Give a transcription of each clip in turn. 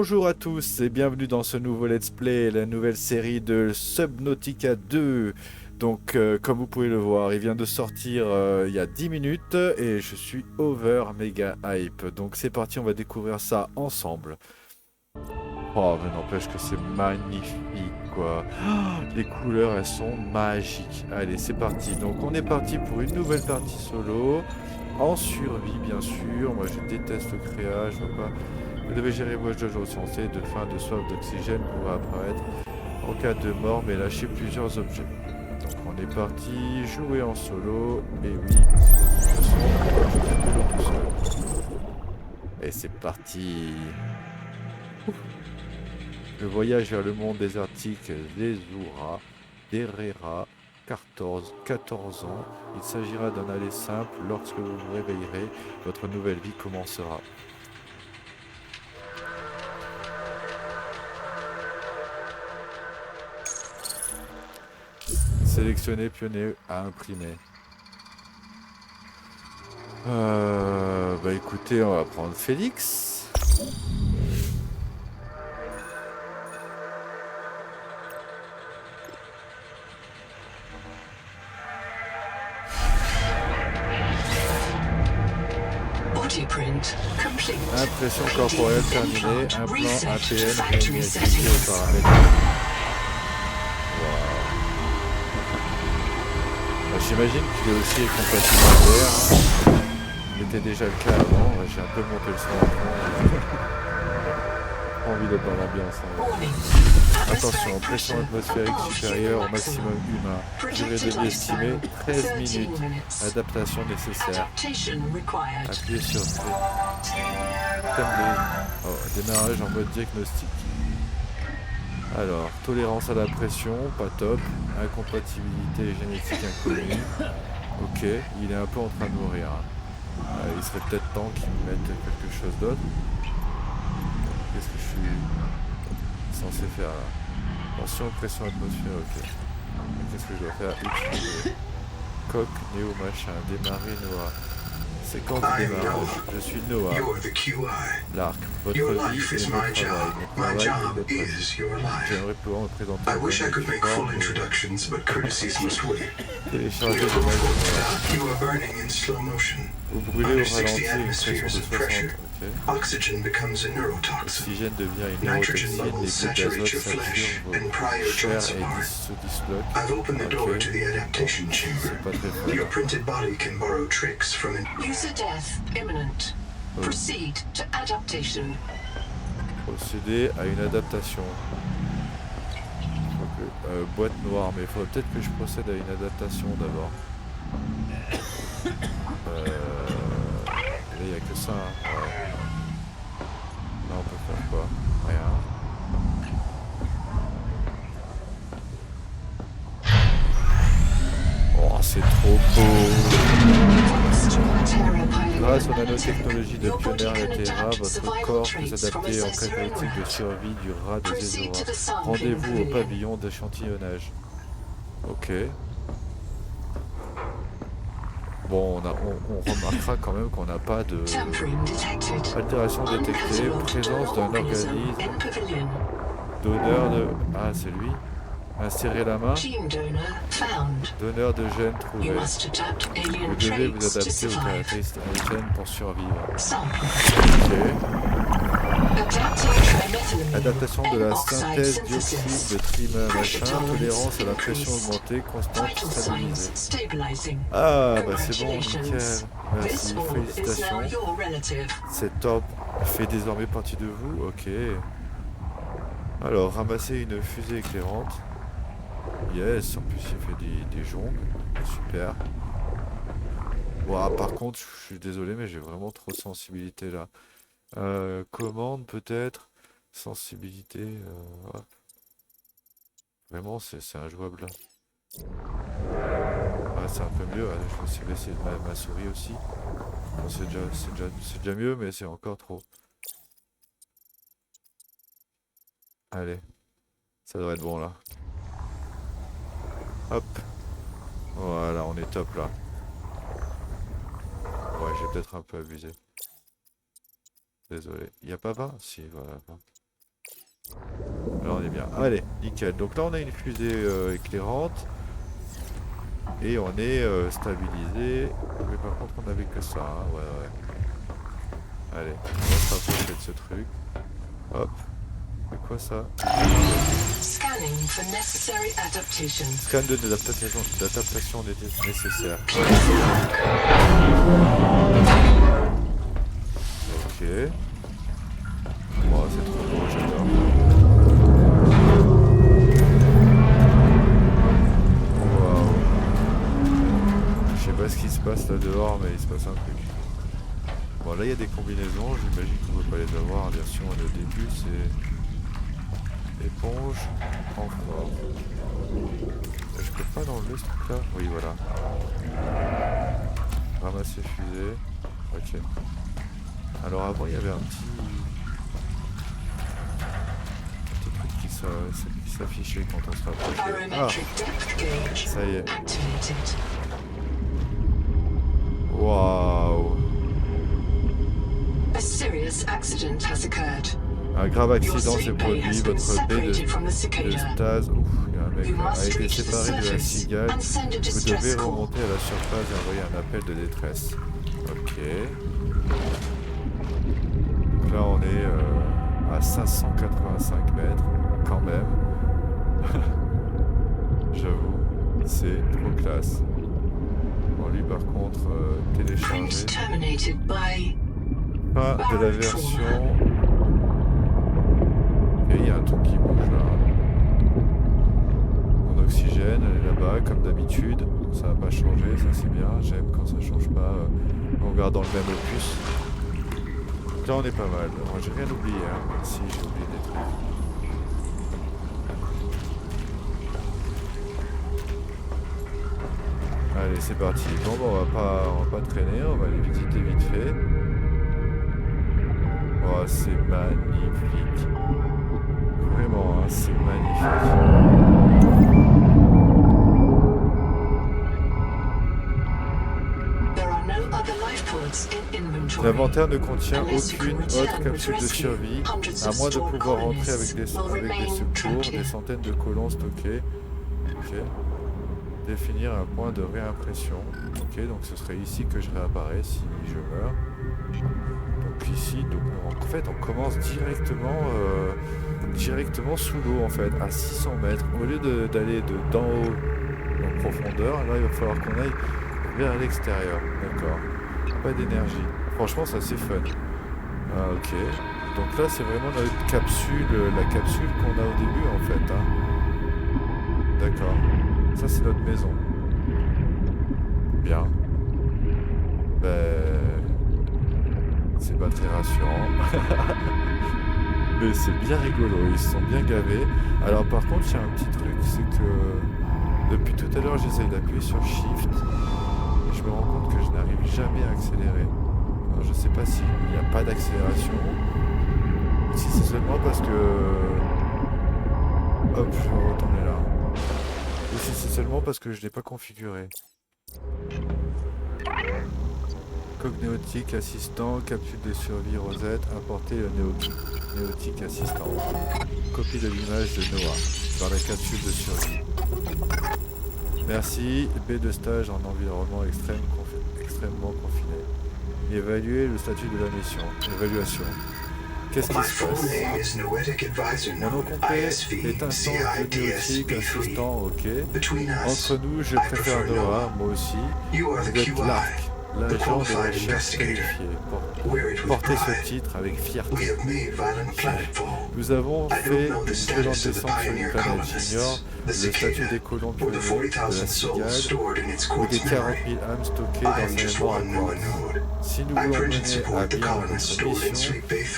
Bonjour à tous et bienvenue dans ce nouveau let's play, la nouvelle série de Subnautica 2. Donc comme vous pouvez le voir, il vient de sortir il y a 10 minutes et je suis over méga hype. Donc c'est parti, on va découvrir ça ensemble. Oh mais n'empêche que c'est magnifique quoi. Les couleurs elles sont magiques. Allez c'est parti, donc on est parti pour une nouvelle partie solo. En survie bien sûr, moi je déteste le créa, je vois pas. Vous devez gérer vos jauges recensées de faim, de soif, d'oxygène pour apparaître en cas de mort, mais lâcher plusieurs objets. Donc on est parti, jouer en solo, et oui, de toute façon, je fais de l'eau tout seul. Et c'est parti. Le voyage vers le monde désertique des Zura, d'Herrera, 14 ans. Il s'agira d'un aller simple. Lorsque vous vous réveillerez, votre nouvelle vie commencera. Sélectionner, pionnier à imprimer. Bah écoutez, on va prendre Félix. Impression corporelle terminée, un plan APN réalisé aux paramètres. Wow. Bah, j'imagine qu'il est aussi compatible VR. Il était déjà le cas avant, j'ai un peu monté le son en fond. Pas envie d'être dans l'ambiance. Attention, pression atmosphérique supérieure au maximum humain. Durée de vie estimée 13 minutes. Adaptation nécessaire. Appuyez sur C. Démarrage en mode diagnostic. Alors, tolérance à la pression, pas top. Incompatibilité génétique inconnue. Ok, il est un peu en train de mourir. Il serait peut-être temps qu'il me mette quelque chose d'autre. Qu'est-ce que je suis censé faire là? Tension, pression atmosphère, ok. Qu'est-ce que je dois faire? Utiliser. Coq, Néo, machin, démarrer, Noah. Séquence de démarrage. Je suis Noah. L'arc, votre vie et mon travail. Mon travail est d'être vie. J'aimerais pouvoir me présenter au télécharger de magie. Vous brûlez au ralenti une pression de 60. Oxygène devient une neurotoxine, les gouttes d'azote saturent vos chairs et se disloquent. Ok, c'est pas très fort. Procéder à une adaptation. Boîte noire, mais il faudrait peut-être que je procède à une adaptation d'abord. Là, il n'y a que ça. Hein. Ouais. Là, on peut faire quoi? Rien. Oh, c'est trop beau! Grâce aux nanotechnologies de Pioneer et Terra, votre corps peut s'adapter en cas critique de survie du rat de Zezora. Rendez-vous au pavillon d'échantillonnage. Ok. Bon, on remarquera quand même qu'on n'a pas de altération détectée, présence d'un organisme, donneur de... Ah, c'est lui. Insérez la main. Donneur de gènes trouvé. Vous devez vous adapter aux caractéristiques des gènes pour survivre. Ok. Adaptation de la synthèse dioxyde de trimère, tolérance à la pression augmentée, constante, stabilisée. Ah, bah c'est bon, nickel. Merci, félicitations. C'est top. Il fait désormais partie de vous. Ok. Alors, ramasser une fusée éclairante. Yes, en plus il fait des jongles. Super. Bon, par contre, je suis désolé, mais j'ai vraiment trop de sensibilité là. Commande peut-être. Sensibilité. Hop. Vraiment, c'est injouable là. Ah, c'est un peu mieux. Allez, je vais essayer de baisser ma souris aussi. Bon, c'est déjà mieux, mais c'est encore trop. Allez. Ça devrait être bon là. Hop. Voilà, on est top là. Ouais, j'ai peut-être un peu abusé. Désolé. Il n'y a pas 20? Si, voilà. Alors on est bien. Allez, nickel. Donc là on a une fusée éclairante. Et on est stabilisé. Mais par contre on avait que ça. Hein. Ouais, ouais. Allez, on va se rapprocher de ce truc. Hop. C'est quoi ça? Scan de l'adaptation nécessaire. Ok. Bon, c'est trop beau, j'adore. Waouh. Je sais pas ce qui se passe là dehors, mais il se passe un truc. Bon, là il y a des combinaisons, j'imagine qu'on ne peut pas les avoir. Bien sûr, au début, c'est éponge en fort. Je peux pas l'enlever ce truc là? Oui, voilà. Ramasser fusée. Ok. Alors avant, il y avait un petit truc qui s'affichait quand on se rapprochait. Ah, ça y est. Waouh. Un grave accident s'est produit, votre baie de stase, ouf, il y a un mec là, a été séparé de la cigale. Vous devez remonter à la surface et envoyer un appel de détresse. Ok. Donc là on est à 585 mètres, quand même. J'avoue, c'est trop classe. Bon lui par contre, télécharger. Pas de la version. Et il y a un truc qui bouge là. Mon oxygène, elle est là-bas, comme d'habitude. Ça n'a pas changé, ça c'est bien. J'aime quand ça change pas en gardant le même opus. Donc là on est pas mal. Moi j'ai rien oublié, hein. Si j'ai oublié des trucs. Allez, c'est parti. Bon, bah, on va pas traîner, on va aller visiter vite fait. Oh, c'est magnifique. Vraiment, hein, c'est magnifique. L'inventaire ne contient aucune autre capsule de survie, à moins de pouvoir rentrer avec des secours, des centaines de colons stockés. Ok. Définir un point de réimpression. Ok, donc ce serait ici que je réapparais si je meurs. Donc ici, donc, en fait, on commence directement sous l'eau en fait, à 600 mètres. Au lieu d'aller d'en haut en profondeur, là il va falloir qu'on aille vers l'extérieur. D'accord. Pas d'énergie. Franchement, ça c'est fun. Ah, ok. Donc là, c'est vraiment notre capsule, la capsule qu'on a au début en fait. Hein. D'accord. Ça, c'est notre maison. Bien. C'est pas très rassurant. Mais c'est bien rigolo, ils se sont bien gavés. Alors par contre, il y a un petit truc, c'est que depuis tout à l'heure, j'essaye d'appuyer sur Shift. Et je me rends compte que je n'arrive jamais à accélérer. Alors, je sais pas s'il n'y a pas d'accélération. Ou si c'est seulement parce que... Hop, je vais retourner là. Ou si c'est seulement parce que je ne l'ai pas configuré. Cognéotique assistant, capsule de survie Rosette, importer le néotique assistant. Copie de l'image de Noah dans la capsule de survie. Merci, baie de stage en environnement extrêmement confiné. Évaluer le statut de la mission. Évaluation. Qu'est-ce qui se passe? Mon nom complet est instance de néotique assistant, ok. Entre nous, je préfère Noah, moi aussi. Vous êtes l'ARC. L'agent de recherche qualifié. Portez ce titre avec fierté. Nous avons fait une violente descente sur une planète. J'ignore le statut des colons pionniers, de la cigale ou des 40 000 âmes stockées dans un mémoire à quartz. Si nous voulons mener à bien notre mission,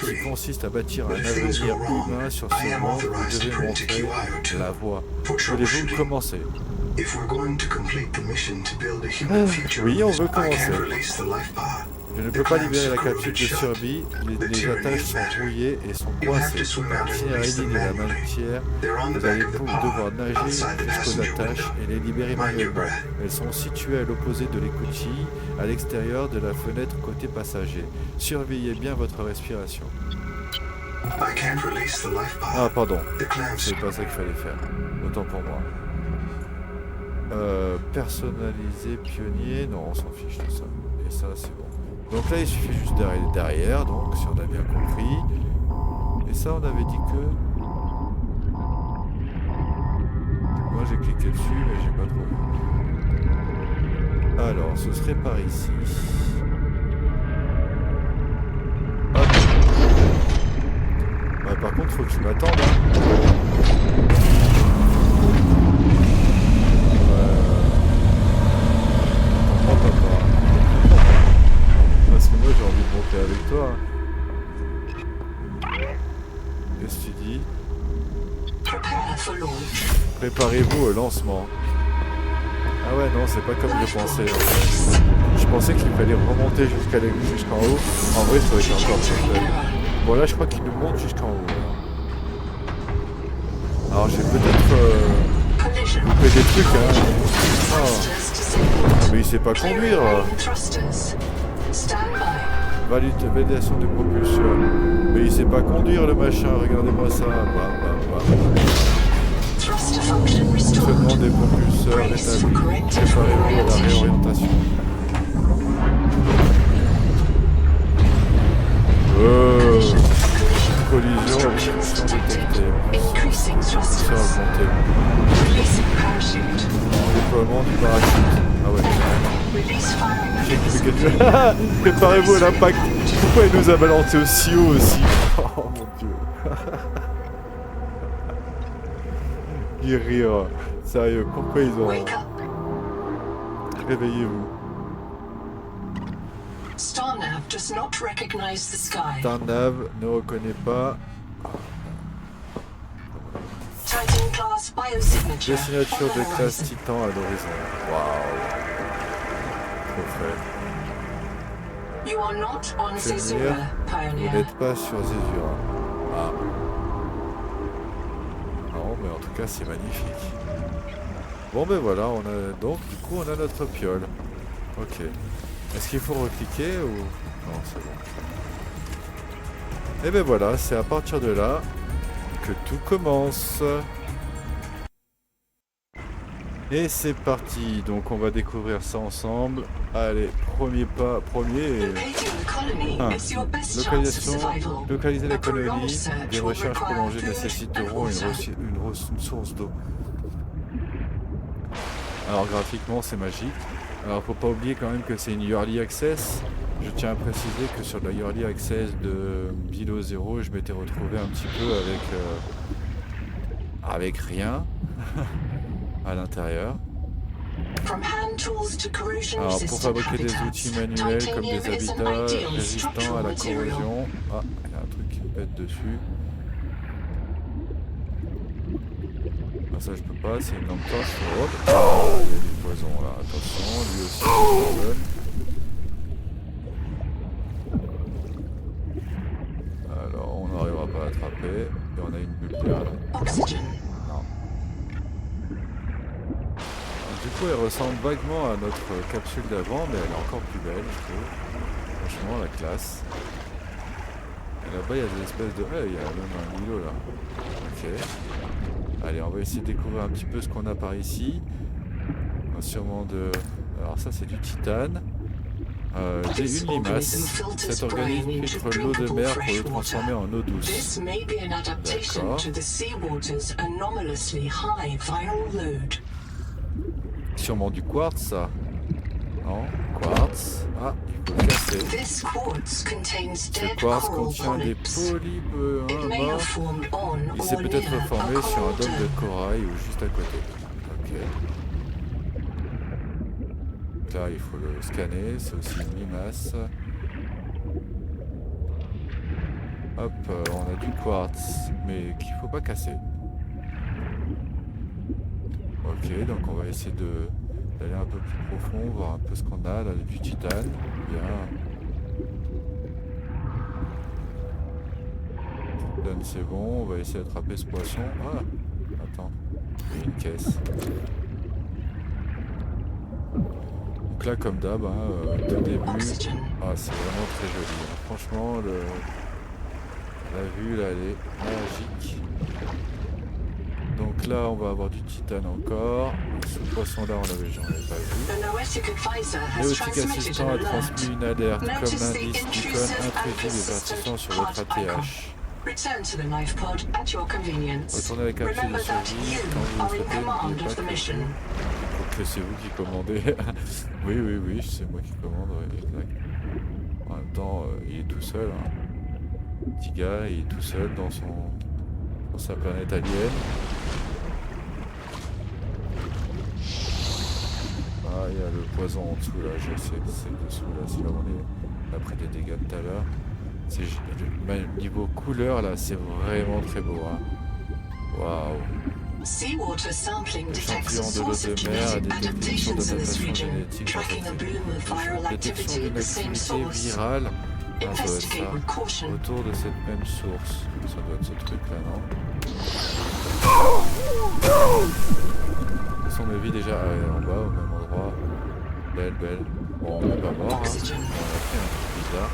qui consiste à bâtir un avenir humain sur ce monde, vous devez montrer la voie. Voulez-vous commencer? Oui, on veut commencer. Je ne peux pas libérer la capsule de survie, les attaches sont rouillées et sont coincées. Tirez-les de la matière, vous allez devoir nager jusqu'aux attaches et les libérer manuellement. Elles sont situées à l'opposé de l'écoutille, à l'extérieur de la fenêtre côté passager. Surveillez bien votre respiration. Ah pardon, c'est pas ça qu'il fallait faire. Autant pour moi. Personnaliser, pionnier, non on s'en fiche de ça. Et ça c'est bon. Donc là il suffit juste d'aller derrière, donc si on a bien compris. Et ça on avait dit que... Moi j'ai cliqué dessus mais j'ai pas trop vu. Alors ce serait par ici. Hop. Ouais, par contre faut que tu m'attendes hein. Parce que moi j'ai envie de monter avec toi. Qu'est-ce que tu dis? Préparez-vous au lancement. Ah ouais non c'est pas comme je pensais en fait. Je pensais qu'il fallait remonter jusqu'en haut. En vrai ça aurait été encore plus fun. Bon là je crois qu'il nous monte jusqu'en haut. Alors j'ai peut-être loupé des trucs hein. Ah mais il sait pas conduire. Validation du propulseur. Mais il sait pas conduire le machin, regardez-moi ça. Fonctionnement des propulseurs établi. Préparez-vous à la réorientation. Collision, obstruction détectée. Propulseur augmenté. Déploiement du parachute. Ah ouais, carrément. Préparez-vous à l'impact. Pourquoi il nous a balancé aussi haut aussi? Oh mon dieu. Il rire. Sérieux, pourquoi ils ont... Réveillez-vous. Starnav ne reconnaît pas. Des signatures de classe Titan à l'horizon. Waouh. Trop frais. Vous n'êtes pas sur Zezura. Ah. Non, mais en tout cas, c'est magnifique. Bon, ben voilà, on a donc, du coup, on a notre piole. Ok. Est-ce qu'il faut recliquer ou... Non, c'est bon. Et ben voilà, c'est à partir de là que tout commence. Et c'est parti, donc on va découvrir ça ensemble. Allez, premier pas, localiser la colonie. Des recherches prolongées nécessiteront une source d'eau. Alors graphiquement c'est magique. Alors faut pas oublier quand même que c'est une Early Access. Je tiens à préciser que sur la Early Access de Below Zero, je m'étais retrouvé un petit peu avec rien à l'intérieur. Alors pour fabriquer des outils manuels comme des habitats résistants à la corrosion. Ah, il y a un truc qui me pète dessus. Ah, ça je peux pas, c'est une lampe torche. Hop. Oh, il y a du poison là, attention, lui aussi c'est bonne. Alors on n'arrivera pas à l'attraper. Et on a une bulle d'air là. Non. Du coup elle ressemble vaguement à notre capsule d'avant, mais elle est encore plus belle je trouve. Franchement la classe. Et là-bas il y a des espèces de... Ouais, il y a même un îlot là. Ok. Allez, on va essayer de découvrir un petit peu ce qu'on a par ici. On a sûrement de... Alors ça c'est du titane. Une limace. Cet organisme filtre l'eau de mer pour le transformer en eau douce. D'accord. Sûrement du quartz ça. Non, quartz. Ah, il faut le casser. Ce quartz contient des polybes. Il s'est peut-être formé sur un dôme de corail ou juste à côté. Ok. Là, il faut le scanner. C'est aussi une limace. Hop, on a du quartz, mais qu'il faut pas casser. Ok, donc on va essayer d'aller un peu plus profond, voir un peu ce qu'on a. Là, du titane. Bien. Titane, c'est bon. On va essayer d'attraper ce poisson. Ah, attends. Il y a une caisse. Donc là, comme d'hab, tout début. Ah, c'est vraiment très joli. Hein. Franchement, La vue là elle est magique. Donc là on va avoir du titane encore. Ce poisson là j'en avais pas vu. Noetic Assistant a transmis une alerte comme l'indice d'icône intrusive et persistant sur votre ATH. Retournez à la capsule de survie quand vous le souhaitez, n'oubliez pas que c'est vous qui commandez. oui, c'est moi qui commande, ouais, exact. En même temps, il est tout seul. Hein. Petit gars, il est tout seul dans sa planète alien. Ah, il y a le poison en dessous là, je sais, c'est dessous là, c'est là où on est après des dégâts de tout à l'heure. Niveau couleur là, c'est vraiment très beau. Hein. Waouh! L'échantillon de l'eau de mer a des détections d'adaptation génétique dans cette détection d'une activité virale. Ah, ça doit être ça. Autour de cette même source. Ça doit être ce truc là, non? Son avis déjà en bas au même endroit. Belle. Bon, on n'est pas mort. Hein. On a fait un truc bizarre.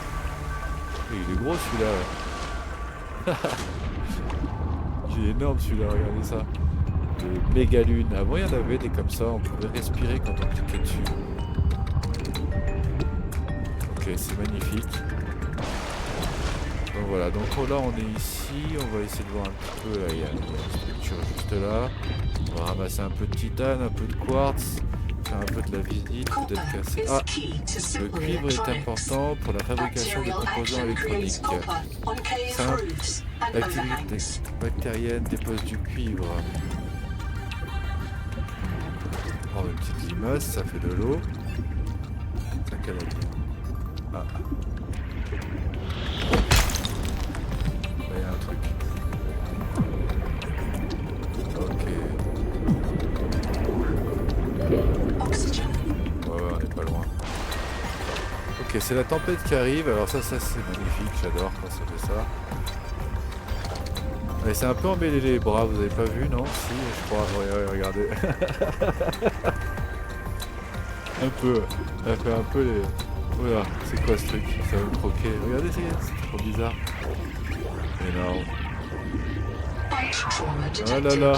Et il est gros celui-là. Il est énorme celui-là, regardez ça. De méga lune. Avant il y en avait des comme ça, on pouvait respirer quand on cliquait dessus. Ok, c'est magnifique. Donc voilà, donc là on est ici, on va essayer de voir un petit peu, là il y a une structure juste là. On va ramasser un peu de titane, un peu de quartz, faire un peu de la visite, peut-être casser. Ah, le cuivre est important pour la fabrication des composants électroniques. Simple, l'activité bactérienne dépose du cuivre. Oh, une petite limace, ça fait de l'eau. Ça qu'elle a dit. Ah. Là, il y a un truc. Ok. Ouais, on n'est pas loin. Ok, c'est la tempête qui arrive. Alors ça c'est magnifique. J'adore quand ça fait ça. Mais c'est un peu emmêlé les bras, vous avez pas vu, non? Si, je crois. Ouais, regardez. Un peu. Elle fait un peu les... Voilà, c'est quoi ce truc? Ça va me croquer. Regardez, c'est trop bizarre. Énorme. Oh là là.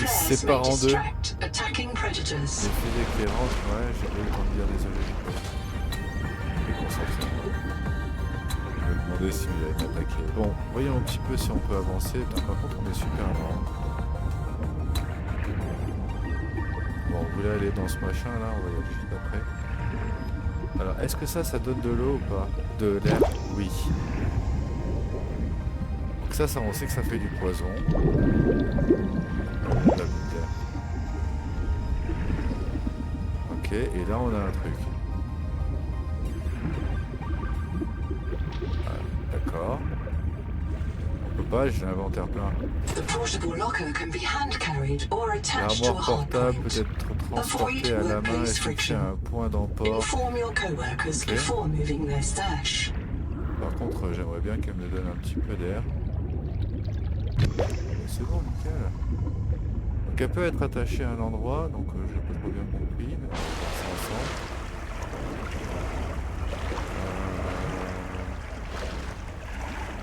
Il se sépare en deux. Les filets qui rentrent, ouais, j'ai pas eu le temps de dire désolé. Je vais concentrer. Je me demandais si vous allez m'attaquer. Bon, voyons un petit peu si on peut avancer. Putain, par contre, on est super loin. Bon, on voulait aller dans ce machin là, on va y aller juste après. Alors, est-ce que ça donne de l'eau ou pas? De l'air? Oui. Donc ça, on sait que ça fait du poison. Ok, et là on a un truc. Ah, d'accord. On peut pas, j'ai l'inventaire plein. L'armoire portable peut être transportée à la main et fixée à un point d'emport. Okay. Par contre, j'aimerais bien qu'elle me donne un petit peu d'air. C'est bon, nickel. Donc elle peut être attachée à un endroit, donc je n'ai pas trop bien compris, mais on va voir ça ensemble.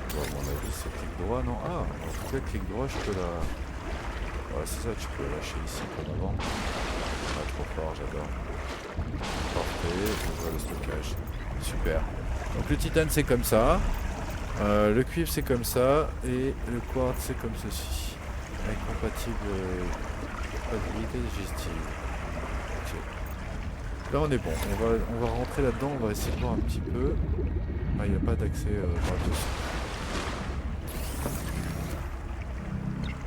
Bon, à mon avis c'est clic droit, non? Ah, en tout cas clic droit je peux la... Ouais c'est ça, tu peux la lâcher ici comme avant. Ah, trop fort, j'adore. Parfait, je vois le stockage. Super. Donc le titane c'est comme ça. Le cuivre c'est comme ça. Et le quartz c'est comme ceci. Avec compatibilité digestive. Ok. Là on est bon. On va rentrer là-dedans. On va essayer de voir un petit peu. Ah, il n'y a pas d'accès gratos.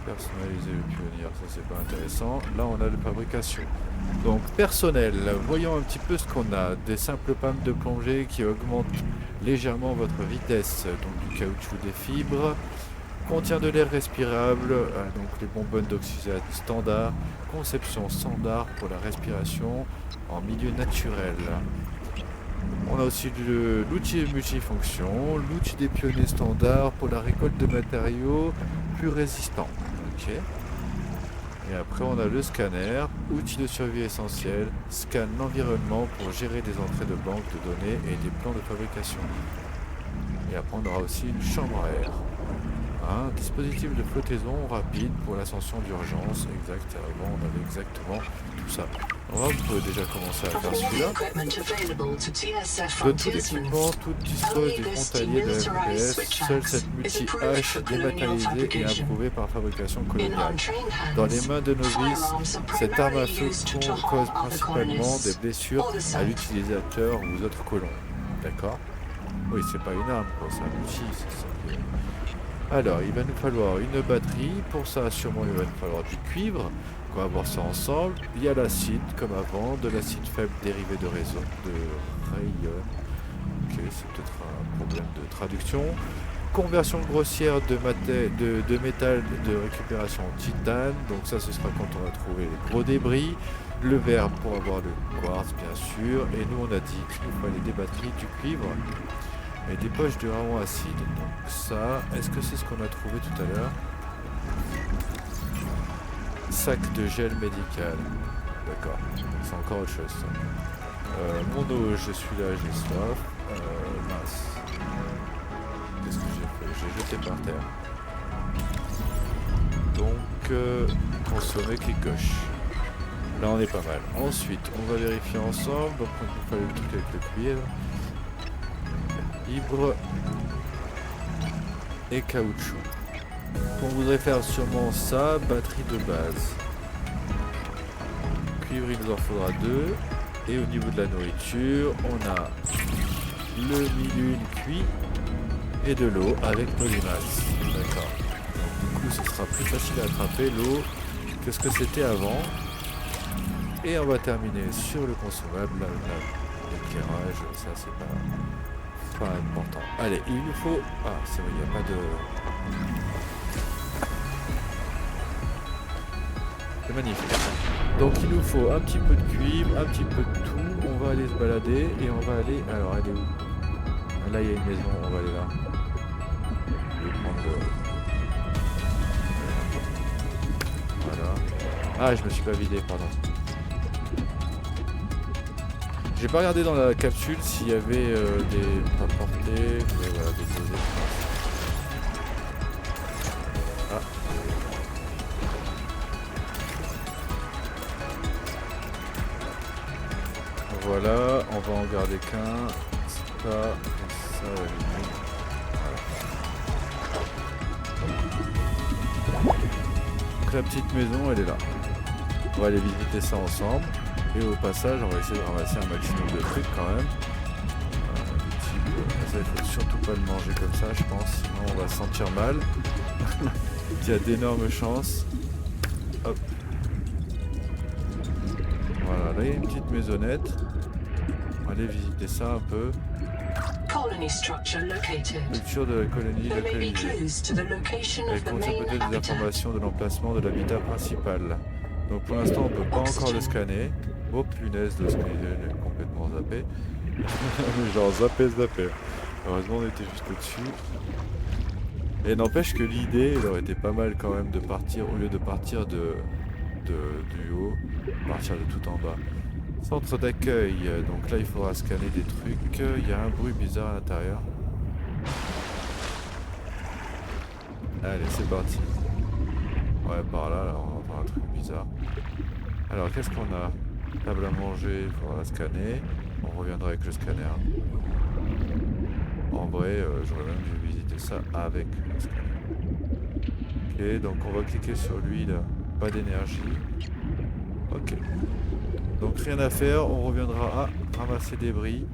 Personnaliser le pionnier, ça c'est pas intéressant. Là on a la fabrication. Donc personnel, voyons un petit peu ce qu'on a. Des simples pannes de plongée qui augmentent légèrement votre vitesse. Donc du caoutchouc, des fibres. Contient de l'air respirable. Donc les bonbonnes d'oxygène standard. Conception standard pour la respiration en milieu naturel. On a aussi l'outil multifonction, l'outil des pionniers standards pour la récolte de matériaux plus résistants. Ok. Et après on a le scanner, outil de survie essentiel, scanne l'environnement pour gérer des entrées de banque de données et des plans de fabrication. Et après on aura aussi une chambre à air. Un dispositif de flottaison rapide pour l'ascension d'urgence. Exact, avant on avait exactement tout ça. On peut déjà commencer à faire celui-là. De tout l'équipement, tout dispose du frontalier de FPS. Seule cette multi-H dématérialisée et approuvée par fabrication coloniale. Dans les mains de novices, cette arme à feu cause principalement des blessures à l'utilisateur ou aux autres colons. D'accord? Oui, c'est pas une arme, quoi, c'est un outil, c'est ça. Alors, il va nous falloir une batterie. Pour ça, sûrement, il va nous falloir du cuivre. On va voir ça ensemble. Il y a l'acide, comme avant, de l'acide faible dérivé de rayon. Ok, c'est peut-être un problème de traduction. Conversion grossière de métal de récupération en titane. Donc ça, ce sera quand on va trouver les gros débris. Le verre pour avoir le quartz, bien sûr. Et nous, on a dit qu'il nous fallait des batteries, du cuivre. Et des poches de rayon acide. Donc ça, est-ce que c'est ce qu'on a trouvé tout à l'heure? Sac de gel médical. D'accord, c'est encore autre chose ça. Mon eau, je suis là, j'ai soif. Mince. Qu'est-ce que j'ai fait? J'ai jeté par terre. Donc, consommer qui coche. Là, on est pas mal. Ensuite, on va vérifier ensemble. Donc, il nous fallait le truc avec le cuivre. Fibre et caoutchouc. On voudrait faire sûrement ça, batterie de base. Cuivre, il nous en faudra 2. Et au niveau de la nourriture, on a le milune cuit et de l'eau avec nos limaces. D'accord. Du coup, ce sera plus facile à attraper l'eau que ce que c'était avant. Et on va terminer sur le consommable, l'éclairage, ça c'est pas important. Allez, il nous faut... Ah, c'est vrai, il n'y a pas de... C'est magnifique. Donc il nous faut un petit peu de cuivre, un petit peu de tout. On va aller se balader et on va aller... Alors, elle est où? Là, il y a une maison, on va aller là. Je vais prendre le... Voilà. Ah, je me suis pas vidé, pardon. J'ai pas regardé dans la capsule s'il y avait des pas portées, mais voilà, des posés. Ah. Voilà, on va en garder qu'un. C'est pas ça, la limite. Voilà. Donc la petite maison, elle est là. On va aller visiter ça ensemble. Et au passage, on va essayer de ramasser un maximum de trucs quand même. Ça, il faut surtout pas le manger comme ça, je pense. Sinon, on va se sentir mal. Il y a d'énormes chances. Hop. Voilà, là, il y a une petite maisonnette. On va aller visiter ça un peu. Structure de la colonie localisée. Elle contient peut-être des informations de l'emplacement de l'habitat principal. Donc pour l'instant, on peut pas encore le scanner. Oh punaise, de scanner, j'ai complètement zappé. Genre zappé. Heureusement, on était juste au-dessus. Et n'empêche que l'idée, elle aurait été pas mal quand même de partir, au lieu de partir du haut, partir de tout en bas. Centre d'accueil, donc là il faudra scanner des trucs. Il y a un bruit bizarre à l'intérieur. Allez, c'est parti. Ouais, par là, on va voir un truc bizarre. Alors, qu'est-ce qu'on a? Table à manger, il faudra la scanner. On reviendra avec le scanner. En vrai, j'aurais même dû visiter ça avec le scanner. Ok, donc on va cliquer sur lui là. Pas d'énergie. Ok. Donc rien à faire, on reviendra à ramasser des débris.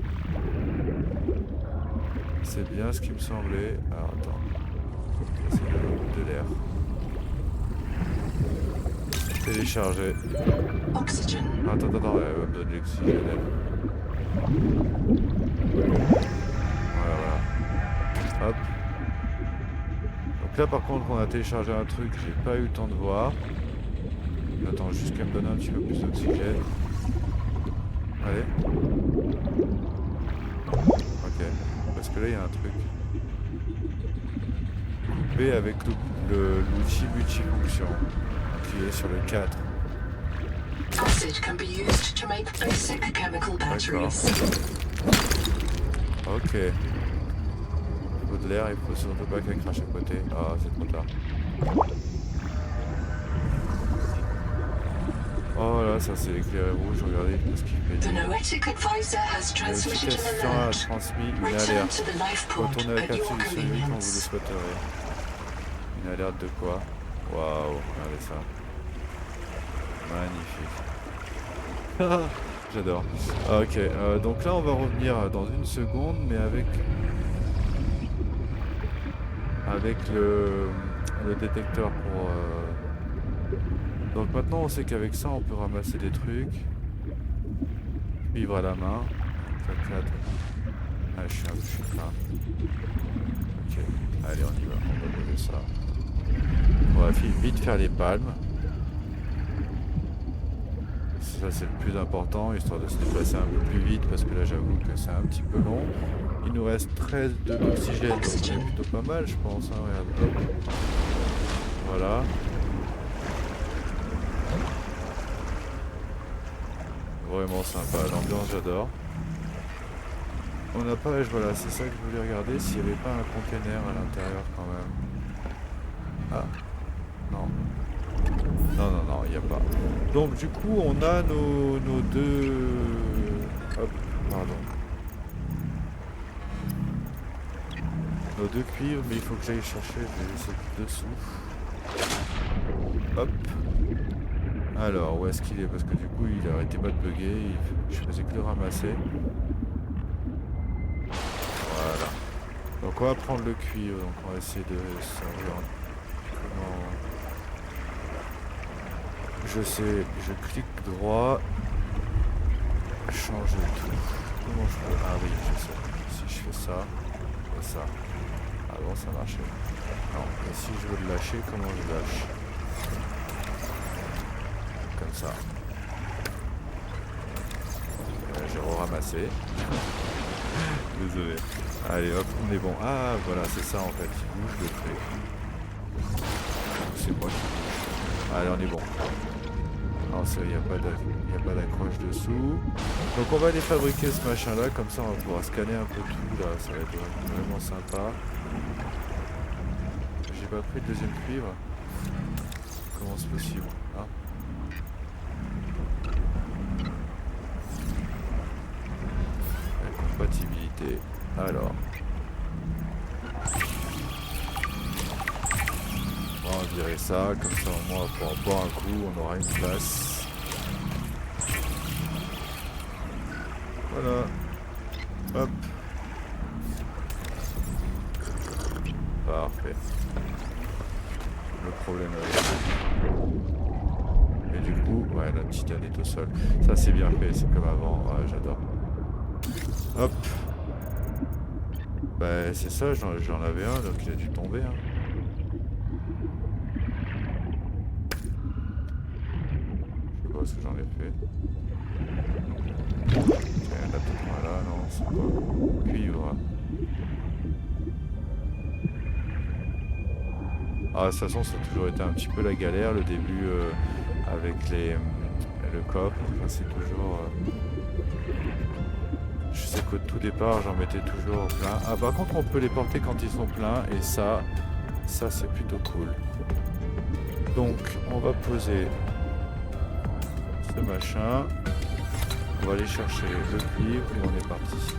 C'est bien ce qui me semblait. Alors attends. C'est de l'air. Télécharger. Attends, elle va me donner de l'oxygène. Voilà. Hop. Donc là par contre on a téléchargé un truc, j'ai pas eu le temps de voir. J'attends juste qu'elle me donne un petit peu plus d'oxygène. Allez. Ok. Parce que là il y a un truc. Couper avec l'outil multifonction. Qui est sur le 4. D'accord. Ok. niveau de l'air, il faut surtout pas qu'elle crache à côté. Ah, c'est trop tard. Oh là, ça c'est éclairé rouge, regardez ce qu'il fait. L'application a transmis une alerte. Retournez à la capsule sur lui quand vous le souhaiterez. Une alerte de quoi? Waouh, regardez ça. Magnifique. J'adore. Ok, donc là on va revenir dans une seconde, mais avec le détecteur pour... Donc maintenant on sait qu'avec ça on peut ramasser des trucs. Vivre à la main. Ah, je suis plein. Ok, allez on y va, on va poser ça. On va vite faire les palmes. Ça c'est le plus important, histoire de se déplacer un peu plus vite, parce que là j'avoue que c'est un petit peu long. Il nous reste 13 de l'oxygène, donc on est plutôt pas mal je pense. Hein, regarde, hop. Voilà. Vraiment sympa, l'ambiance j'adore. On n'a pas, voilà, c'est ça que je voulais regarder, s'il n'y avait pas un container à l'intérieur quand même. Ah, non. Non, il n'y a pas. Donc du coup, on a nos deux... Hop, pardon. Nos deux cuivres, mais il faut que j'aille chercher, je vais laisser dessous. Hop. Alors, où est-ce qu'il est? Parce que du coup, il arrêtait pas de bugger, je faisais que le ramasser. Voilà. Donc on va prendre le cuivre, donc on va essayer de s'orienter. Comment... Je sais, je clique droit, changer tout. Comment je peux... Ah oui, je sais. Si je fais ça, et ça. Ah bon, ça marchait. Non, et si je veux le lâcher, comment je lâche? Comme ça. J'ai re-ramassé. Désolé. Allez hop, on est bon. Ah voilà, c'est ça en fait. Il bouge le truc. C'est moi qui bouge. Allez, on est bon. Non, c'est il n'y a pas d'accroche dessous. Donc on va aller fabriquer ce machin là, comme ça on va pouvoir scanner un peu tout là, ça va être vraiment sympa. J'ai pas pris le deuxième cuivre. Comment c'est possible? Ah. La compatibilité. Alors. On va virer ça, comme ça au moins on va pouvoir boire un coup, on aura une place. Voilà. Hop. Parfait. Le problème avec... Et du coup, ouais, notre titane est au sol. Ça c'est bien fait, c'est comme avant, ouais, j'adore. Hop. Bah c'est ça, j'en avais un, donc il a dû tomber. Hein. Je sais pas ce que j'en ai fait. Ok, là peut-être là, non, c'est pas. Cuivre. Ah, de toute façon, ça a toujours été un petit peu la galère, le début avec le coffre. Enfin, c'est toujours... Je sais qu'au tout départ, j'en mettais toujours plein. Ah, par contre, on peut les porter quand ils sont pleins, et ça c'est plutôt cool. Donc, on va poser ce machin. On va aller chercher le cuivre, et on est parti.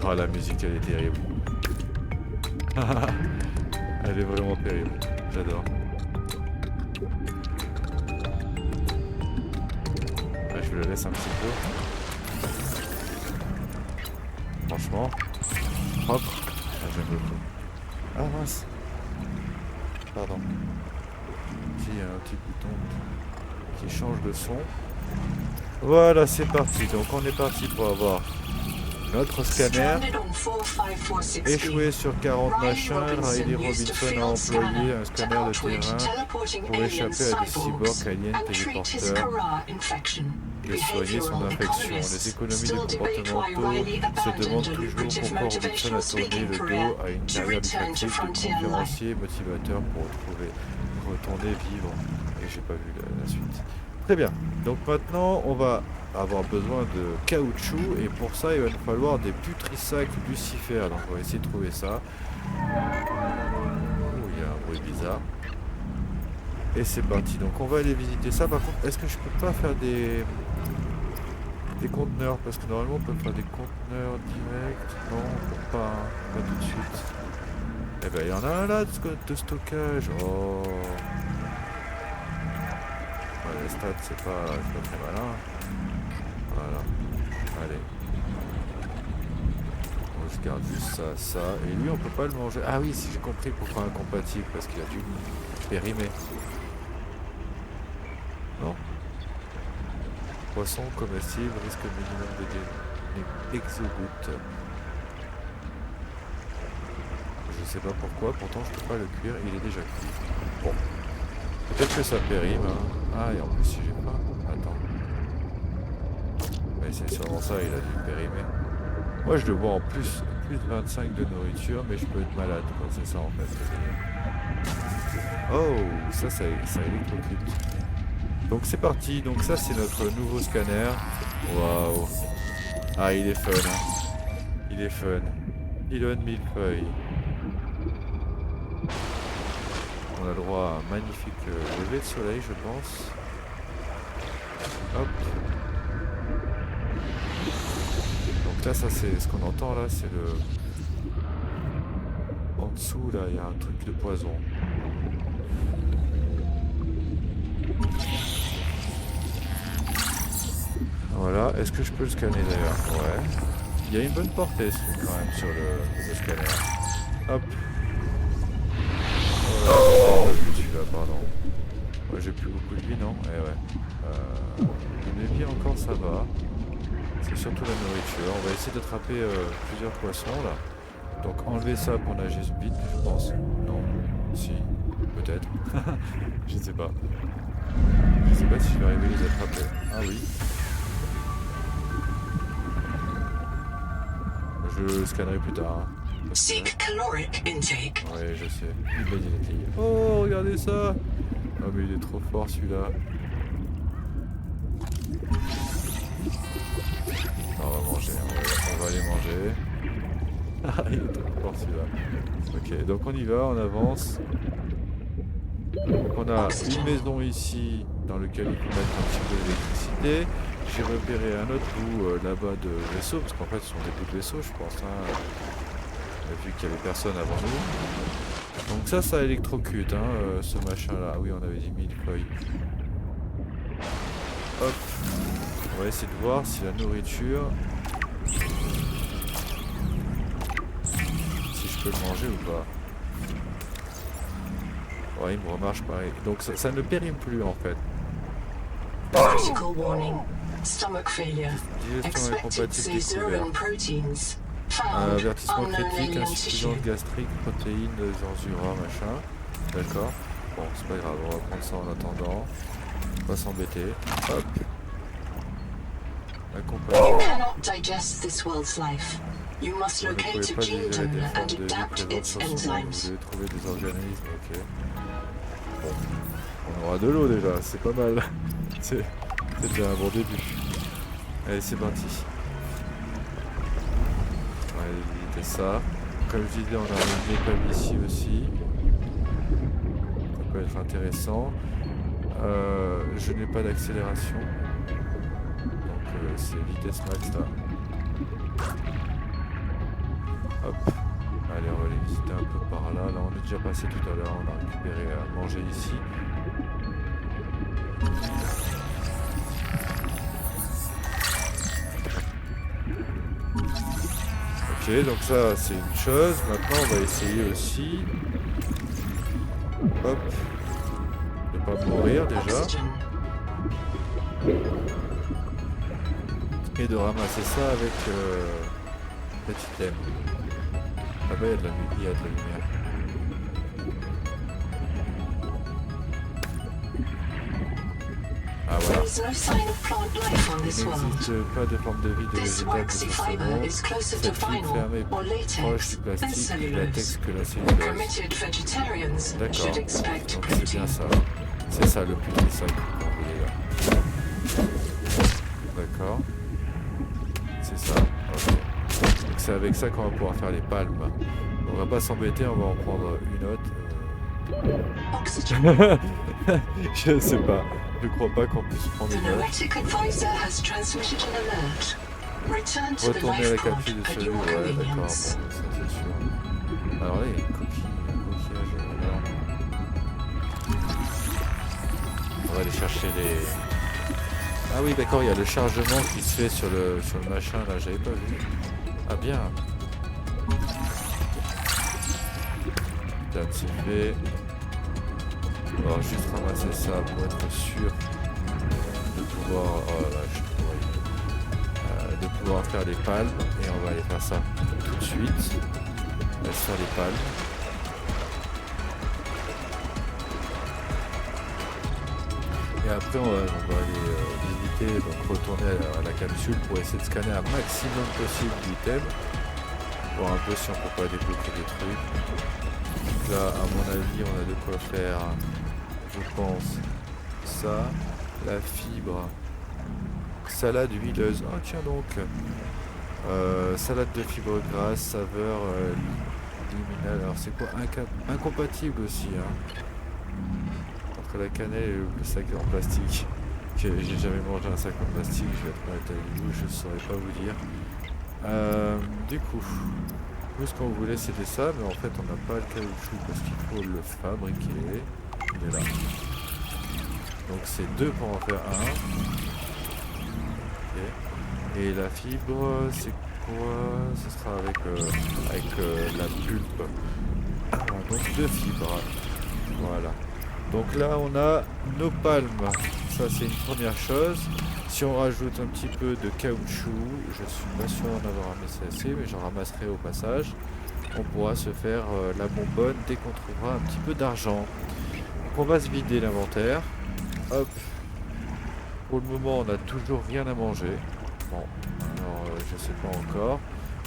Ah, la musique, elle est terrible. Elle est vraiment terrible, j'adore. Là, je le laisse un petit peu. Franchement, hop, ah, j'aime beaucoup. Ah mince, pardon. Ici, il y a un petit bouton qui change de son. Voilà, c'est parti. Donc on est parti pour avoir notre scanner. Échoué sur 40 machins, Riley Robinson a employé un scanner de terrain pour échapper à des cyborgs aliens téléporteurs et soigner son infection. Les économies de comportementaux se demandent toujours pourquoi Robinson a tourné le dos à une carrière lucrative de conférencier motivateur pour retourner vivre. Et j'ai pas vu la suite. Très bien. Donc maintenant, on va avoir besoin de caoutchouc et pour ça il va nous falloir des putrisacs lucifères. Donc on va essayer de trouver ça. Oh, il y a un bruit bizarre. Et c'est parti. Donc on va aller visiter ça. Par contre, est-ce que je peux pas faire des conteneurs? Parce que normalement on peut faire des conteneurs directs. Non, on peut pas, hein. Pas tout de suite. Eh ben il y en a un là de stockage. Oh. Ouais, les stats c'est pas très malin. Voilà. Allez. On se garde juste ça, ça. Et lui on peut pas le manger. Ah oui, si j'ai compris pourquoi incompatible. Parce qu'il a dû périmer. Non. Poisson comestible, risque minimum de exogoutte. Je sais pas pourquoi, pourtant je peux pas le cuire, il est déjà cuit. Bon. Peut-être que ça périme, hein. Ah, et en plus si j'ai pas... Attends. Mais c'est sûrement ça, il a dû périmer. Moi je le vois en plus 25 de nourriture, mais je peux être malade, quoi. C'est ça en fait. Oh, ça électrocute. Donc c'est parti, donc ça c'est notre nouveau scanner. Waouh. Ah il est fun, hein. Il est fun. Il donne 1000 feuilles. On a le droit à un magnifique lever de soleil je pense. Hop. Donc là ça c'est ce qu'on entend là, c'est le... En dessous là il y a un truc de poison. Voilà, est-ce que je peux le scanner d'ailleurs? Ouais. Il y a une bonne portée quand même sur le scanner. Hop. Oh, celui-là, pardon. Ouais, j'ai plus beaucoup de vie, non? Eh ouais. Mes vies encore, ça va. C'est surtout la nourriture. On va essayer d'attraper plusieurs poissons là. Donc enlever ça pour nager vite, je pense. Non. Si. Peut-être. Je ne sais pas. Je sais pas si je vais arriver à les attraper. Ah oui. Je scannerai plus tard. Hein. Seek caloric intake. Ouais, je sais. Oh, regardez ça. Oh, mais il est trop fort celui-là. On va manger. On va aller manger. Ah, il est trop fort celui-là. Ok, donc on y va, on avance. Donc on a une maison ici dans laquelle il faut mettre un petit peu d'électricité. J'ai repéré un autre bout là-bas de vaisseau, parce qu'en fait ce sont des bouts de vaisseau je pense. Hein. Vu qu'il y avait personne avant nous. Donc ça électrocute hein, ce machin là. Ah oui on avait dit 1000 feuilles. Hop. On va essayer de voir si la nourriture... Si je peux le manger ou pas. Ouais il me remarche pareil. Donc ça ne périme plus en fait. Critical warning. Stomach failure. Digestion Expected incompatible caesarean découvert. proteins. Avertissement Unknown critique, alien insuffisance tissue. gastrique, protéines, enzura, machin. D'accord. Bon, c'est pas grave, on va prendre ça en attendant. On va s'embêter. Hop. You Accompagnement. cannot digest this world's life. You must Vous ne locate pouvez a pas gene digérer donor des and formes de vie adapt présentes its sur son monde. Vous enzymes. devez trouver des organismes, ok. Bon. On aura de l'eau déjà, c'est pas mal. C'est déjà un bon début. Allez, c'est parti. On va éviter ça. Comme je disais, on a une épave ici aussi. Ça peut être intéressant. Je n'ai pas d'accélération. Donc c'est vitesse max là. Hop. Allez, on va les visiter un peu par là. Là, on est déjà passé tout à l'heure. On a récupéré à manger ici. Ok, donc ça c'est une chose. Maintenant, on va essayer aussi. Hop. De pas mourir déjà. Oxygen. Et de ramasser ça avec petit item. Là-bas il y a de la lumière. Ah voilà. There is no sign of plant life on Il this world. n'existe pas de forme de vie de This végétal de waxy ce fiber monde. is closer to Cette fibre fermée vinyl or proche latex du than plastique, du latex cellulose. que la cellulose. Committed vegetarians D'accord. should expect Donc c'est bien protein. ça. C'est ça le putrisac qu'on voulait là. D'accord. d'accord. C'est ça, ok. Donc c'est avec ça qu'on va pouvoir faire les palmes. On va pas s'embêter, on va en prendre une autre. Oxygen. Je sais pas, je crois pas qu'on puisse prendre The une autre. Noetic advisor has transmitted an alert. Return to the Retourner à la life pod capsule de at celui, your ouais, d'accord, bon, convenience. ça c'est sûr. Alors là, il y a une coquille, un coquillage énorme. On va aller chercher les... Ah oui, d'accord, il y a le chargement qui se fait sur le machin, là, j'avais pas vu. Ah bien. Putain, c'est fait. On va juste ramasser ça pour être sûr de pouvoir... Oh là, je suis de pouvoir faire les palmes. Et on va aller faire ça tout de suite. On va se faire les palmes. Et après, on va aller visiter, donc retourner à la capsule pour essayer de scanner un maximum possible d'items. Voir un peu si on peut pas débloquer des trucs. Donc là, à mon avis, on a de quoi faire, je pense, ça, la fibre, salade huileuse. Ah tiens donc, salade de fibre grasse, saveur liminale. Alors c'est quoi, incompatible aussi, hein. Entre la cannelle et le sac en plastique. J'ai jamais mangé un sac en plastique, je vais être honnête avec vous, je saurais pas vous dire. Du coup, nous ce qu'on voulait c'était ça, mais en fait on n'a pas le caoutchouc parce qu'il faut le fabriquer. Il est là. Donc c'est deux pour en faire un. Okay. Et la fibre, c'est quoi? Ce sera avec la pulpe. Donc deux fibres. Voilà. Donc là on a nos palmes, ça c'est une première chose. Si on rajoute un petit peu de caoutchouc, je suis pas sûr d'en avoir ramassé assez, mais j'en ramasserai au passage. On pourra se faire la bonbonne dès qu'on trouvera un petit peu d'argent. Donc on va se vider l'inventaire. Hop. Pour le moment on n'a toujours rien à manger. Bon, alors je sais pas encore.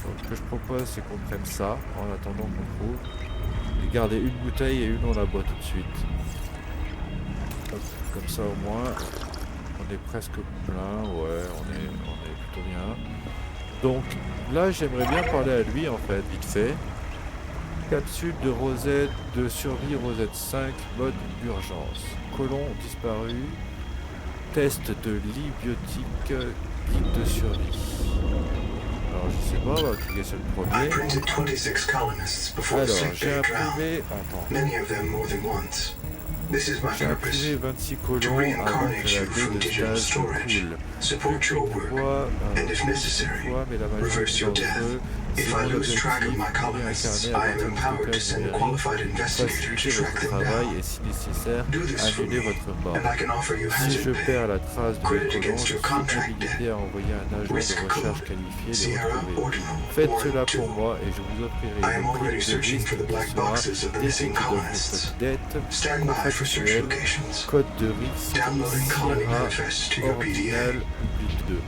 Donc ce que je propose c'est qu'on prenne ça en attendant qu'on trouve. Et garder une bouteille et une on la boit tout de suite. Hop, comme ça au moins on est presque plein, ouais, on est plutôt bien. Donc là j'aimerais bien parler à lui en fait, vite fait. Capsule de Rosette de survie Rosette 5, mode urgence. Colon disparu. Test de lit biotique, guide de survie. Alors je sais pas, on va cliquer sur le premier. Alors j'ai imprimé... Attends. J'ai imprimé 26 colons avant que la baie de stage ne coule. Toutefois, mais la majorité d'entre eux, c'est mon objectif, incarné à partir du stockage numérique, faciliter votre travail et si nécessaire, annuler votre mort. Si je perds la trace de mes colons, je suis habilité à envoyer un agent de recherche qualifié les retrouver. Faites cela pour moi et je vous offrirai une prime de risque qui sera déduite de votre dette contractuelle. Code de risque Sierra Ordinal Oubli 2.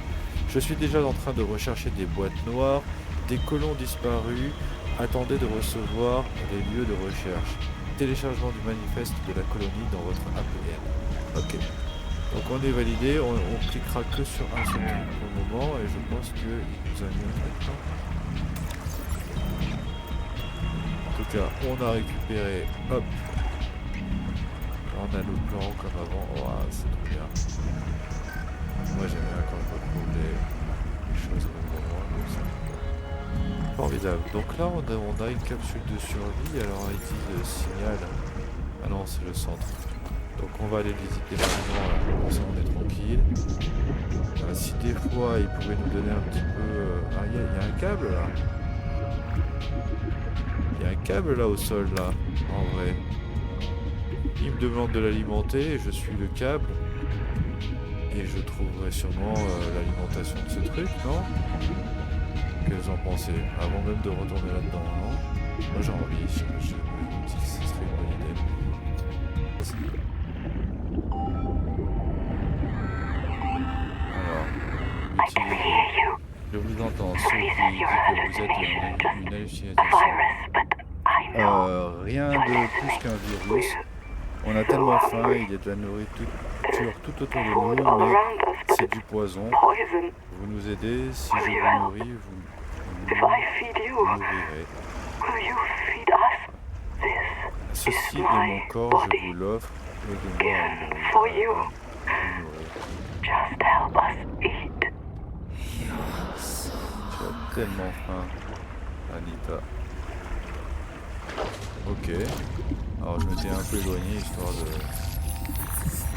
Je suis déjà en train de rechercher des boîtes noires, des colons disparus. Attendez de recevoir les lieux de recherche. Téléchargement du manifeste de la colonie dans votre APN. Ok. Donc on est validé, on cliquera que sur un seul truc pour le moment et je pense qu'il nous a mis un truc. En tout cas, on a récupéré, hop. On a nos plans comme avant, oh, c'est trop bien. Moi j'aime bien quand je retrouve les choses au bon moment, donc ça. Formidable. Donc là on a une capsule de survie, alors il dit le signal. Ah non, c'est le centre. Donc on va aller visiter maintenant, là. Comme ça on est tranquille. Si des fois il pouvait nous donner un petit peu... Ah il y a un câble là. Il y a un câble là au sol là, en vrai. Il me demande de l'alimenter et je suis le câble. Et je trouverai sûrement l'alimentation de ce truc, non? Qu'est-ce que vous en pensez? Avant même de retourner là-dedans, non? Moi j'ai envie, je me dis que ce serait une bonne idée. Alors, utilisez. Je vous entends, Sophie dit que vous êtes une hallucination. Rien de plus qu'un virus. On a tellement faim, il y a de la nourriture culture tout autour de food nous, all mais around us, but c'est it's du poison. poison. Vous nous aidez, si je Will you vous help? nourris, vous If nous I feed you, nourrirez. will you feed us? This Ceci is est mon my corps, je body, vous l'offre, aidez-moi à given mourir. for you. Vous nourrir. Just help us eat. Tu as tellement faim, Anita. Ok. Alors je m'étais un peu éloigné histoire de...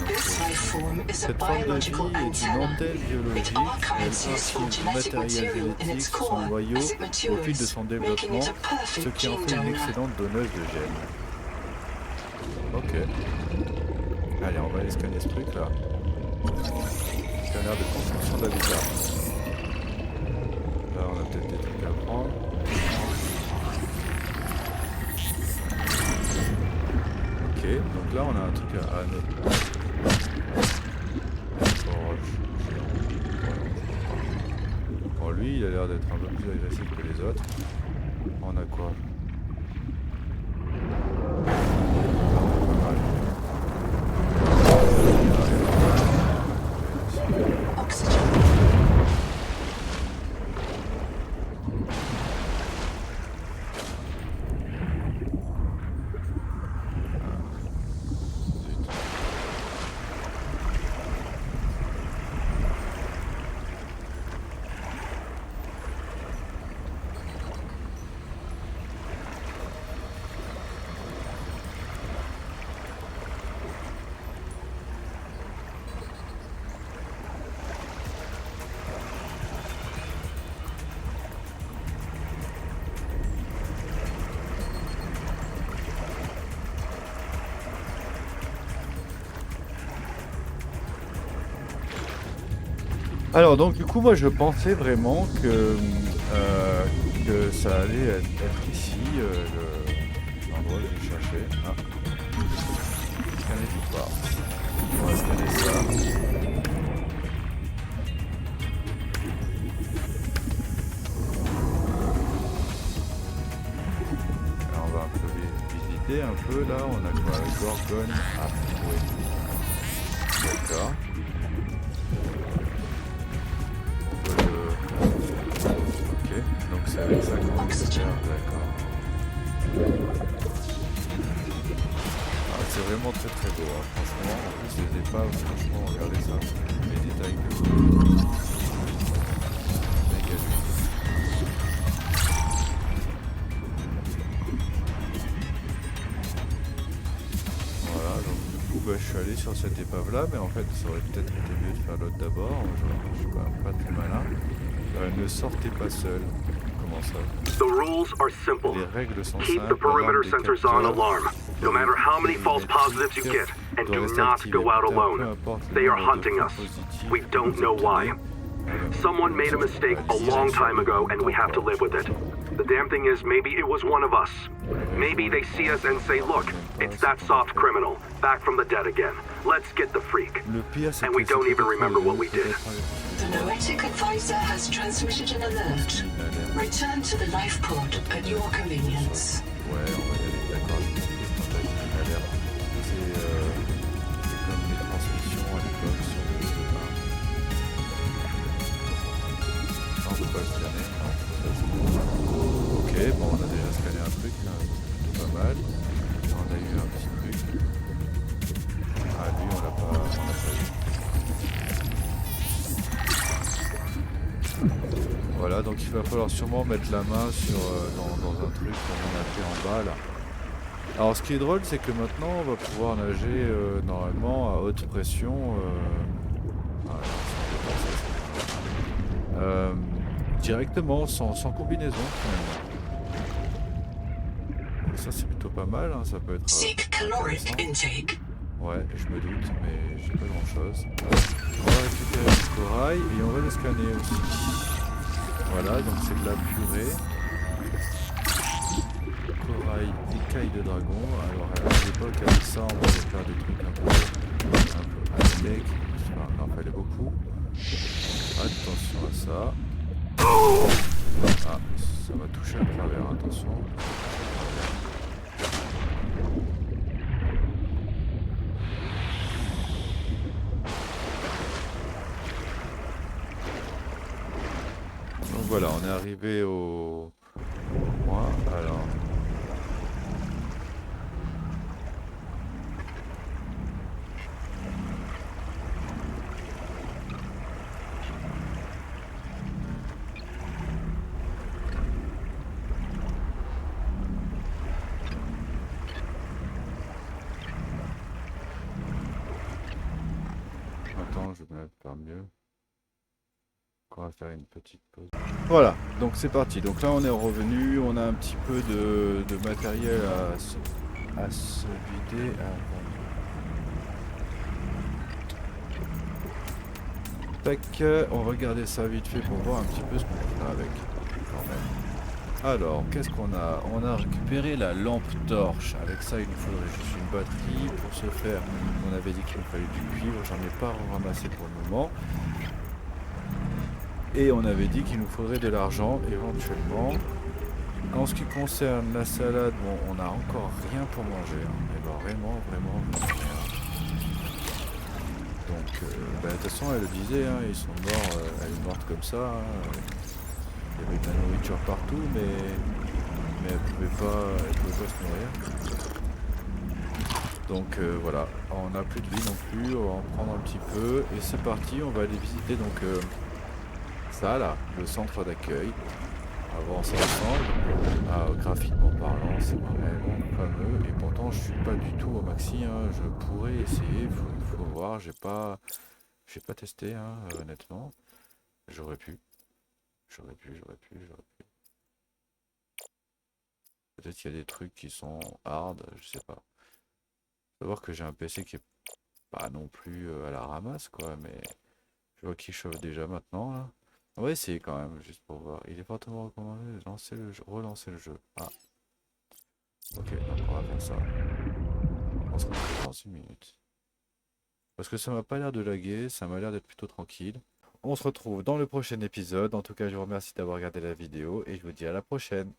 This life form is a Cette forme de biological vie est une antenna. antenne It biologique. Elle archives useful archive du genetic matériel material in génétique its sur son core noyau as it au fil de matures, son making développement, it a ce perfect qui en gene fait une donor. excellente donneuse de gènes. Ok. Allez, on va aller scanner ce truc là. Scanner de construction d'habitat. Là, on a peut-être des trucs à prendre. Ok, donc là, on a un truc à noter. Bon, lui, il a l'air d'être un peu plus agressif que les autres. On a quoi? Oxygen. Alors donc du coup moi je pensais vraiment que ça allait être ici l'endroit que je cherchais. Ah. Scanner tout part. On va scanner ça. Alors on va un peu visiter un peu là, on a quoi? Gorgone. Ah oui. D'accord. Ok, donc c'est avec ça qu'on va faire, d'accord. Ah, c'est vraiment très très beau, hein. Franchement, en plus les épaves, franchement, regardez ça, les détails que c'est. Méga joli. Voilà, donc du coup bah, je suis allé sur cette épave là, mais en fait ça aurait peut-être été mieux de faire l'autre d'abord, je suis quand même pas très malin. Ne sortez pas seul. Comment ça? The rules are simple. Les règles sont Keep simples. the perimeter Alarme des sensors on capteurs. alarm, no matter how many false positives you get, and do not go out alone. They are hunting us. We don't know why. Someone made a mistake a long time ago, and we have to live with it. The damn thing is, maybe it was one of us. Maybe they see us and say, look, it's that soft criminal, back from the dead again. Let's get the freak. Le pire, c'est And que we don't c'est even peut-être remember pas what we did. The Noetic Advisor has transmitted an alert. Return to the life pod at your convenience. Ouais, on va y aller, d'accord, je sais que quand t'as dit une alerte, c'est comme les transmissions à l'époque sur le bain. Ça, on peut pas le scanner, non, ça c'est bon. Ok, bon, on a déjà scanné un truc, là, c'est plutôt pas mal. On a eu un petit truc. Ah, lui, on l'a pas eu. Voilà, donc il va falloir sûrement mettre la main sur, dans un truc comme on a fait en bas là. Alors ce qui est drôle, c'est que maintenant on va pouvoir nager normalement à haute pression directement, sans combinaison finalement. Donc ça c'est plutôt pas mal, hein, ça peut être Seek caloric intéressant. intake. Ouais, je me doute, mais j'ai pas grand chose. On va récupérer le corail et on va le scanner aussi. Voilà, donc c'est de la purée. Corail, écaille de dragon. Alors à l'époque avec ça on pouvait faire des trucs un peu high-tech. Enfin, il en fallait beaucoup. Attention à ça. Ah, ça va toucher à travers, attention. voilà, on est arrivé au point. Alors, attends, je vais me faire mieux. On va faire une petite pause. Voilà, donc c'est parti. Donc là, on est revenu. On a un petit peu de matériel à se vider. Tac, on va regarder ça vite fait pour voir un petit peu ce qu'on peut faire avec. Quand même. Alors, qu'est-ce qu'on a? On a récupéré la lampe torche. Avec ça, il nous faudrait juste une batterie. Pour ce faire, on avait dit qu'il nous fallait du cuivre. J'en ai pas ramassé pour le moment. Et on avait dit qu'il nous faudrait de l'argent éventuellement. En ce qui concerne la salade, bon, on n'a encore rien pour manger. Mais vraiment rien. Donc, de toute façon, elle le disait, hein, ils sont morts, elle est morte comme ça. Hein. Il y avait de la nourriture partout, mais elle pouvait pas se nourrir. Donc voilà, on n'a plus de vie non plus, on va en prendre un petit peu. Et c'est parti, on va aller visiter donc ça là, le centre d'accueil. On va voir ça ensemble. Graphiquement parlant, c'est vraiment fameux. Et pourtant, je suis pas du tout au maxi. Hein. Je pourrais essayer, faut voir. J'ai pas testé, hein, honnêtement. J'aurais pu. Peut-être qu'il y a des trucs qui sont hard, je sais pas. Faut savoir que j'ai un PC qui est pas non plus à la ramasse, quoi. Mais je vois qu'il chauffe déjà maintenant, là. On va essayer quand même, juste pour voir. Il est fortement recommandé de relancer le jeu. Ah, ok, donc on va faire ça. On se retrouve dans une minute. Parce que ça m'a pas l'air de laguer, ça m'a l'air d'être plutôt tranquille. On se retrouve dans le prochain épisode. En tout cas, je vous remercie d'avoir regardé la vidéo et je vous dis à la prochaine.